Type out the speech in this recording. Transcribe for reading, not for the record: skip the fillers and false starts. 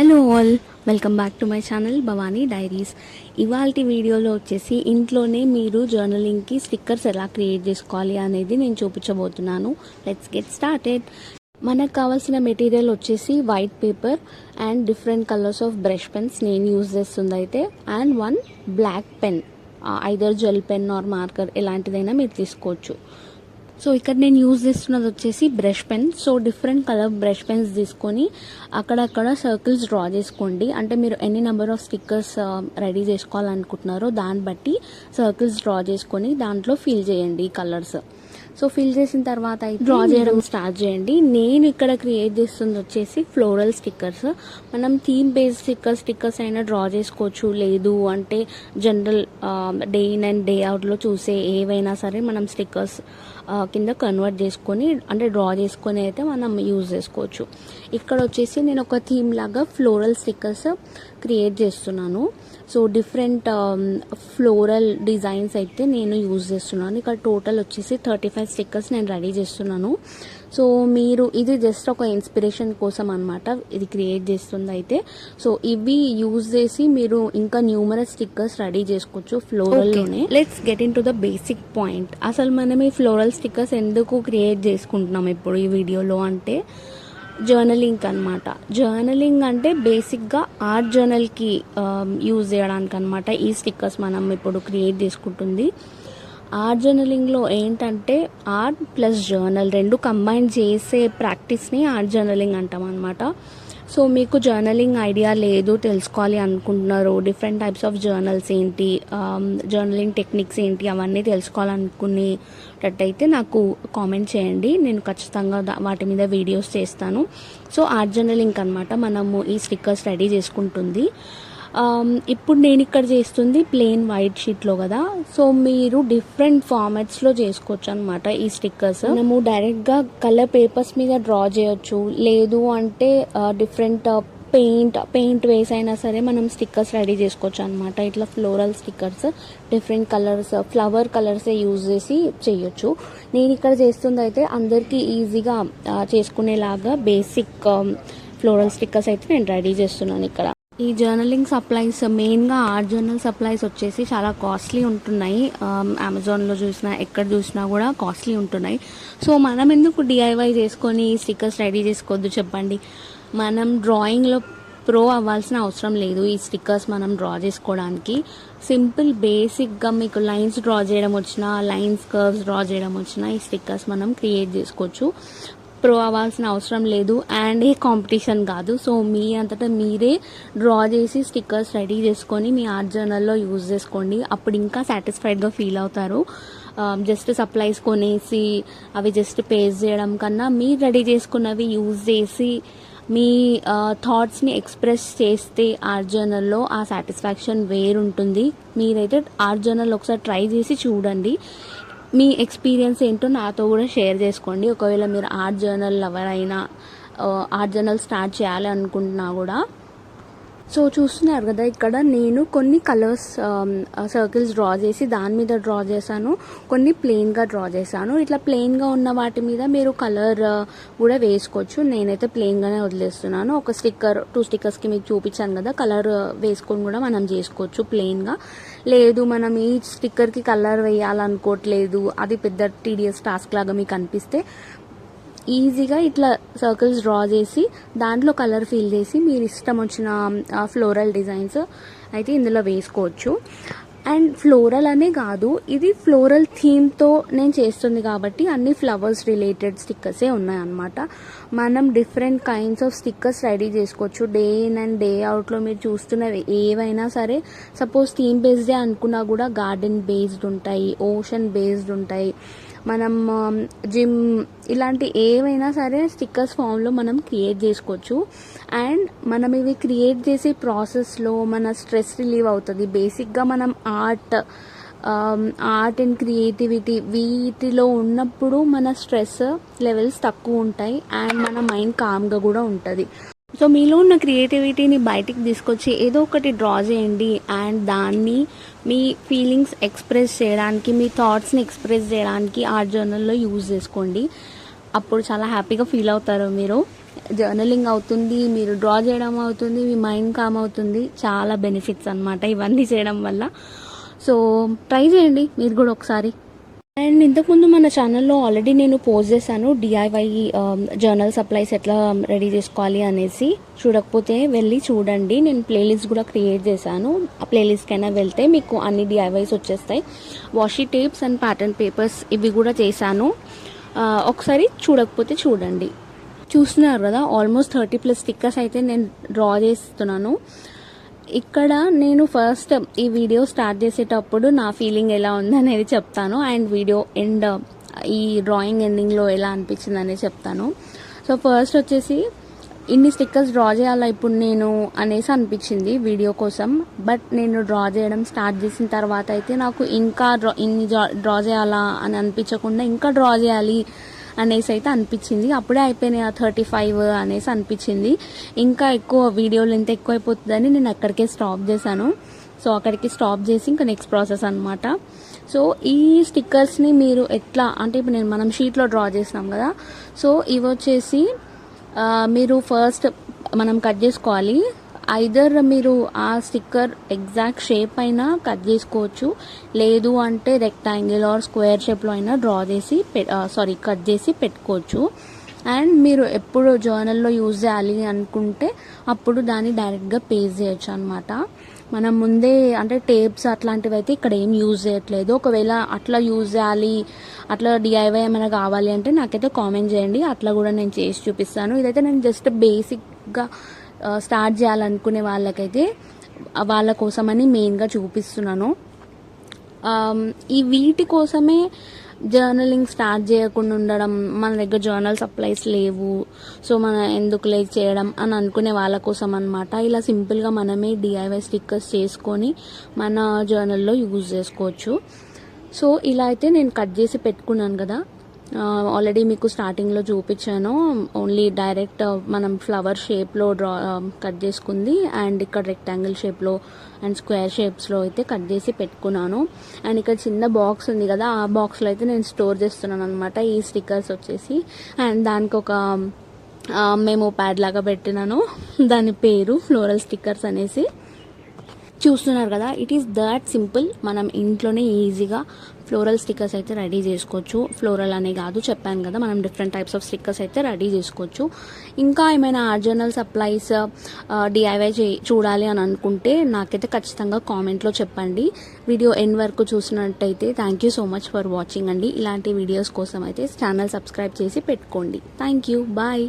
Hello all, welcome back to my channel Bhavani diaries. ఇవాల్టి వీడియోలో వచ్చేసి ఇంట్లోనే మీరు జర్నలింగ్కి స్టిక్కర్స్ ఎలా క్రియేట్ చేసుకోవాలి అనేది నేను చూపించబోతున్నాను. Let's get started. మనకు కావాల్సిన మెటీరియల్ వచ్చేసి white paper and different colours of brush pens నేను యూజ్ చేస్తుంది అయితే, and one black pen, either gel pen or marker ఎలాంటిదైనా మీరు తీసుకోవచ్చు. సో ఇక్కడ నేను యూజ్ చేస్తున్నది వచ్చేసి brush pen. So different colour brush pens తీసుకొని అక్కడక్కడ సర్కిల్స్ డ్రా చేసుకోండి. అంటే మీరు ఎన్ని నెంబర్ ఆఫ్ స్టిక్కర్స్ రెడీ చేసుకోవాలనుకుంటున్నారో దాన్ని బట్టి సర్కిల్స్ డ్రా చేసుకొని దాంట్లో ఫిల్ చేయండి కలర్స్. సో ఫిల్ చేసిన తర్వాత డ్రా చేయడం స్టార్ట్ చేయండి. నేను ఇక్కడ క్రియేట్ చేస్తుంది వచ్చేసి ఫ్లోరల్ స్టిక్కర్స్. మనం థీమ్ బేస్డ్ స్టిక్కర్స్ అయినా డ్రా చేసుకోవచ్చు, లేదు అంటే general day in and day అవుట్లో చూసే ఏవైనా సరే మనం స్టిక్కర్స్ కింద కన్వర్ట్ చేసుకొని అంటే డ్రా చేసుకొని అయితే మనం యూజ్ చేసుకోవచ్చు. ఇక్కడ వచ్చేసి నేను ఒక థీమ్ లాగా ఫ్లోరల్ స్టిక్కర్స్ క్రియేట్ చేస్తున్నాను. సో డిఫరెంట్ ఫ్లోరల్ డిజైన్స్ అయితే నేను యూజ్ చేస్తున్నాను. ఇక్కడ టోటల్ వచ్చేసి 35 స్టిక్కర్స్ నేను రెడీ చేస్తున్నాను. సో మీరు ఇది జస్ట్ ఒక ఇన్స్పిరేషన్ కోసం అనమాట ఇది క్రియేట్ చేస్తుంది అయితే. సో ఇవి యూజ్ చేసి మీరు ఇంకా న్యూమరస్ స్టిక్కర్స్ రెడీ చేసుకోవచ్చు ఫ్లోరల్లోనే. Let's get into the basic point. అసలు మనం ఈ ఫ్లోరల్ స్టిక్కర్స్ ఎందుకు క్రియేట్ చేసుకుంటున్నాం ఇప్పుడు ఈ వీడియోలో అంటే, జర్నలింగ్ అనమాట. జర్నలింగ్ అంటే బేసిక్గా ఆర్ట్ జర్నల్కి యూజ్ చేయడానికి అనమాట ఈ స్టిక్కర్స్ మనం ఇప్పుడు క్రియేట్ చేసుకుంటుంది. ఆర్ట్ జర్నలింగ్లో ఏంటంటే ఆర్ట్ ప్లస్ జర్నల్ రెండు కంబైన్ చేసే ప్రాక్టీస్ని ఆర్ట్ జర్నలింగ్ అంటాం అనమాట. సో మీకు జర్నలింగ్ ఐడియా లేదు, తెలుసుకోవాలి అనుకుంటున్నారు, డిఫరెంట్ టైప్స్ ఆఫ్ జర్నల్స్ ఏంటి, జర్నలింగ్ టెక్నిక్స్ ఏంటి అవన్నీ తెలుసుకోవాలనుకునేటట్టయితే నాకు కామెంట్ చేయండి. నేను ఖచ్చితంగా వాటి మీద వీడియోస్ చేస్తాను. సో ఆర్ట్ జర్నలింగ్ అనమాట మనము ఈ స్టిక్కర్స్ రెడీ చేసుకుంటుంది. ఇప్పుడు నేను ఇక్కడ చేస్తుంది ప్లెయిన్ వైట్ షీట్లో కదా. సో మీరు డిఫరెంట్ ఫార్మాట్స్లో చేసుకోవచ్చు అనమాట ఈ స్టిక్కర్స్. మనము డైరెక్ట్గా కలర్ పేపర్స్ మీద డ్రా చేయొచ్చు, లేదు అంటే డిఫరెంట్ పెయింట్ వేసి అయినా సరే మనం స్టిక్కర్స్ రెడీ చేసుకోవచ్చు అనమాట. ఇట్లా floral stickers different colours, flower కలర్సే యూజ్ చేసి చేయొచ్చు. నేను ఇక్కడ చేస్తుంది అయితే అందరికీ ఈజీగా చేసుకునేలాగా బేసిక్ ఫ్లోరల్ స్టిక్కర్స్ అయితే నేను రెడీ చేస్తున్నాను ఇక్కడ. ఈ జర్నలింగ్ సప్లైస్ మెయిన్గా ఆర్ట్ జర్నల్ సప్లైస్ వచ్చేసి చాలా కాస్ట్లీ ఉంటున్నాయి. అమెజాన్లో చూసినా ఎక్కడ చూసినా కూడా కాస్ట్లీ ఉంటున్నాయి. సో మనం ఎందుకు డిఐవై చేసుకొని స్టిక్కర్స్ రెడీ చేసుకోవద్దు చెప్పండి. మనం డ్రాయింగ్లో ప్రో అవ్వాల్సిన అవసరం లేదు ఈ స్టిక్కర్స్ మనం డ్రా చేసుకోవడానికి. సింపుల్ బేసిక్గా మీకు లైన్స్ డ్రా చేయడం వచ్చినా, లైన్స్ కర్వ్స్ డ్రా చేయడం వచ్చినా ఈ స్టిక్కర్స్ మనం క్రియేట్ చేసుకోవచ్చు. ప్రో అవ్వాల్సిన అవసరం లేదు అండ్ ఏ కాంపిటీషన్ కాదు. సో మీ అంతటా మీరే డ్రా చేసి స్టిక్కర్స్ రెడీ చేసుకొని మీ ఆర్ట్ జర్నల్లో యూజ్ చేసుకోండి. అప్పుడు ఇంకా సాటిస్ఫైడ్గా ఫీల్ అవుతారు. జస్ట్ సప్లైస్ కొనేసి అవి జస్ట్ పేస్ట్ చేయడం కన్నా మీరు రెడీ చేసుకున్నవి యూజ్ చేసి మీ థాట్స్ని ఎక్స్ప్రెస్ చేస్తే ఆర్ట్ జర్నల్లో ఆ సాటిస్ఫాక్షన్ వేరుంటుంది. మీరైతే ఆర్ట్ జర్నల్ ఒకసారి ట్రై చేసి చూడండి. మీ ఎక్స్పీరియన్స్ ఏంటో నాతో కూడా షేర్ చేసుకోండి. ఒకవేళ మీరు ఆర్ట్ జర్నల్ ఎవరైనా ఆర్ట్ జర్నల్ స్టార్ట్ చేయాలి అనుకుంటున్నా కూడా. సో చూస్తున్నారు కదా, ఇక్కడ నేను కొన్ని కలర్స్ సర్కిల్స్ డ్రా చేసి దాని మీద డ్రా చేశాను, కొన్ని ప్లెయిన్గా డ్రా చేశాను. ఇట్లా ప్లెయిన్గా ఉన్న వాటి మీద మీరు కలర్ కూడా వేసుకోవచ్చు. నేనైతే ప్లెయిన్గానే వదిలేస్తున్నాను. ఒక స్టిక్కర్ 2 స్టిక్కర్స్కి మీకు చూపించాను కదా, కలర్ వేసుకొని కూడా మనం చేసుకోవచ్చు ప్లెయిన్గా. లేదు మనం ఈ స్టిక్కర్కి కలర్ వేయాలనుకోవట్లేదు, అది పెద్ద టీడీఎస్ టాస్క్ లాగా మీకు అనిపిస్తే ఈజీగా ఇట్లా సర్కిల్స్ డ్రా చేసి దాంట్లో కలర్ ఫిల్ చేసి మీరు ఇష్టం వచ్చిన ఫ్లోరల్ డిజైన్స్ అయితే ఇందులో వేసుకోవచ్చు. అండ్ ఫ్లోరల్ అనే కాదు, ఇది ఫ్లోరల్ థీమ్తో నేను చేస్తుంది కాబట్టి అన్ని ఫ్లవర్స్ రిలేటెడ్ స్టిక్కర్సే ఉన్నాయన్నమాట. మనం different kinds of stickers ready చేసుకోవచ్చు. డే ఇన్ అండ్ డే అవుట్లో మీరు చూస్తున్నవి ఏవైనా సరే, సపోజ్ థీమ్ బేస్డే అనుకున్నా కూడా గార్డెన్ బేస్డ్ ఉంటాయి, ఓషన్ బేస్డ్ ఉంటాయి, మనం జిమ్ ఇలాంటి ఏవైనా సరే స్టిక్కర్స్ ఫామ్లో మనం క్రియేట్ చేసుకోవచ్చు. అండ్ మనం ఇవి క్రియేట్ చేసే ప్రాసెస్లో మన స్ట్రెస్ రిలీవ్ అవుతుంది. బేసిక్గా మనం ఆర్ట్ అండ్ క్రియేటివిటీ వీటిలో ఉన్నప్పుడు మన స్ట్రెస్ లెవెల్స్ తక్కువ ఉంటాయి అండ్ మన మైండ్ కామ్గా కూడా ఉంటుంది. సో మీలో ఉన్న క్రియేటివిటీని బయటికి తీసుకొచ్చి ఏదో ఒకటి డ్రా చేయండి అండ్ దాన్ని మీ ఫీలింగ్స్ ఎక్స్ప్రెస్ చేయడానికి, మీ థాట్స్ని ఎక్స్ప్రెస్ చేయడానికి ఆర్ట్ జర్నల్లో యూజ్ చేసుకోండి. అప్పుడు చాలా హ్యాపీగా ఫీల్ అవుతారు మీరు. జర్నలింగ్ అవుతుంది, మీరు డ్రా చేయడం అవుతుంది, మీ మైండ్ కామ్ అవుతుంది. చాలా బెనిఫిట్స్ అనమాట ఇవన్నీ చేయడం వల్ల. సో ట్రై చేయండి మీరు కూడా ఒకసారి. అండ్ ఇంతకుముందు మన ఛానల్లో ఆల్రెడీ నేను పోస్ట్ చేశాను డిఐవై జర్నల్ సప్లైస్ ఎట్లా రెడీ చేసుకోవాలి అనేసి. చూడకపోతే వెళ్ళి చూడండి. నేను ప్లేలిస్ట్ కూడా క్రియేట్ చేశాను. ఆ ప్లేలిస్ట్కైనా వెళ్తే మీకు అన్ని డిఐవైస్ వచ్చేస్తాయి. Washi tapes and pattern papers ఇవి కూడా చేశాను. ఒకసారి చూడకపోతే చూడండి. చూస్తున్నారు కదా, ఆల్మోస్ట్ 30+ స్టిక్కర్స్ అయితే నేను డ్రా చేస్తున్నాను. ఇక్కడ నేను ఫస్ట్ ఈ వీడియో స్టార్ట్ చేసేటప్పుడు నా ఫీలింగ్ ఎలా ఉంది అనేది చెప్తాను. అండ్ వీడియో ఎండ్ ఈ డ్రాయింగ్ ఎండింగ్లో ఎలా అనిపించింది అనేది చెప్తాను. సో ఫస్ట్ వచ్చేసి ఇన్ని స్టిక్కర్స్ డ్రా చేయాలా ఇప్పుడు నేను అనేసి అనిపించింది వీడియో కోసం. బట్ నేను డ్రా చేయడం స్టార్ట్ చేసిన తర్వాత అయితే నాకు ఇంకా ఇన్ని డ్రా చేయాలా అని అనిపించకుండా ఇంకా డ్రా చేయాలి అనేసి అయితే అనిపించింది. అప్పుడే అయిపోయినాయి 35 అనేసి అనిపించింది. ఇంకా ఎక్కువ వీడియో లెంత్ ఎక్కువ అయిపోతుందని నేను అక్కడికే స్టాప్ చేశాను. సో అక్కడికి స్టాప్ చేసి ఇంకా నెక్స్ట్ ప్రాసెస్ అనమాట. సో ఈ స్టిక్కర్స్ని మీరు ఎట్లా అంటే ఇప్పుడు మనం షీట్లో డ్రా చేసినాం కదా. సో ఇవి వచ్చేసి మీరు ఫస్ట్ మనం కట్ చేసుకోవాలి. ఐదర్ మీరు ఆ స్టిక్కర్ ఎగ్జాక్ట్ షేప్ అయినా కట్ చేసుకోవచ్చు, లేదు అంటే రెక్టాంగిల్ ఆర్ స్క్వేర్ షేప్లో అయినా కట్ చేసి పెట్టుకోవచ్చు. అండ్ మీరు ఎప్పుడు జర్నల్లో యూజ్ చేయాలి అనుకుంటే అప్పుడు దాన్ని డైరెక్ట్గా పేస్ట్ చేయొచ్చు అనమాట. మనం ముందే అంటే టేప్స్ అట్లాంటివి అయితే ఇక్కడ ఏం యూజ్ చేయట్లేదు. ఒకవేళ అట్లా యూజ్ చేయాలి, అట్లా డిఐవై ఏమైనా కావాలి అంటే నాకైతే కామెంట్ చేయండి, అట్లా కూడా నేను చేసి చూపిస్తాను. ఇదైతే నేను జస్ట్ బేసిక్గా స్టార్ట్ చేయాలనుకునే వాళ్ళకైతే వాళ్ళ కోసమని మెయిన్గా చూపిస్తున్నాను. ఈ వీటి కోసమే జర్నలింగ్ స్టార్ట్ చేయకుండా ఉండడం, మన దగ్గర జర్నల్ సప్లైస్ లేవు, సో మనం ఎందుకు చేయడం అని అనుకునే వాళ్ళ కోసం అనమాట. ఇలా సింపుల్గా మనమే డిఐవై స్టిక్కర్స్ చేసుకొని మన జర్నల్లో యూజ్ చేసుకోవచ్చు. సో ఇలా అయితే నేను కట్ చేసి పెట్టుకున్నాను కదా, ఆల్రెడీ మీకు స్టార్టింగ్లో చూపించాను. ఓన్లీ డైరెక్ట్ మనం ఫ్లవర్ షేప్లో కట్ చేసుకుంది, అండ్ ఇక్కడ రెక్టాంగిల్ షేప్లో అండ్ స్క్వేర్ షేప్స్లో అయితే కట్ చేసి పెట్టుకున్నాను. అండ్ ఇక్కడ చిన్న బాక్స్ ఉంది కదా, ఆ బాక్స్లో అయితే నేను స్టోర్ చేస్తున్నాను అనమాట ఈ స్టిక్కర్స్ వచ్చేసి. అండ్ దానికి ఒక మెమో ప్యాడ్ లాగా పెట్టినాను, దాని పేరు ఫ్లోరల్ స్టిక్కర్స్ అనేసి. చూస్తున్నారు కదా, ఇట్ ఈస్ దట్ సింపుల్. మనం ఇంట్లోనే ఈజీగా ఫ్లోరల్ స్టిక్కర్స్ అయితే రెడీ చేసుకోవచ్చు. ఫ్లోరల్ అనే కాదు, చెప్పాను కదా, మనం డిఫరెంట్ టైప్స్ ఆఫ్ స్టిక్కర్స్ అయితే రెడీ చేసుకోవచ్చు. ఇంకా ఏమైనా ఆర్ట్ జర్నల్ సప్లైస్ డిఐవై చూడాలి అని అనుకుంటే నాకైతే ఖచ్చితంగా కామెంట్లో చెప్పండి. వీడియో ఎండ్ వరకు చూసినట్టయితే thank you so much for watching అండి. ఇలాంటి వీడియోస్ కోసం అయితే ఛానల్ సబ్స్క్రైబ్ చేసి పెట్టుకోండి. Thank you, bye.